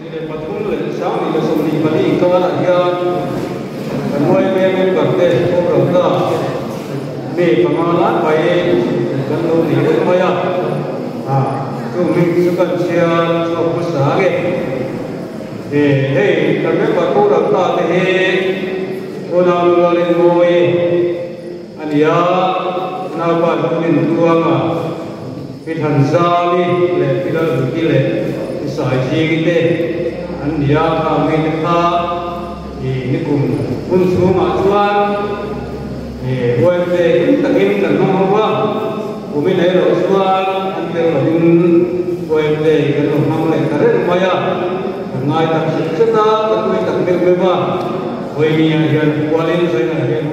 Ile patung le sáng ni le som ni bali ka la ya kan moi me ka te ko ro ta me pamala pai kan lo ni le ma ya tu mi su kan sia so ku sa ge kan me pa ko ro ta te he ko na lo le moi alia na pa min tua ma pi than za ni le pi la ki le sai chi te an dia ka me te kha ni kun su ma chuan woi te takin kan no wa ku mi nei ro chuan an te ro in woi te kan no mang le ka re ma ya ngai tak chi ta ka tu tak me ba woi ni ya hian kwalin sai na hian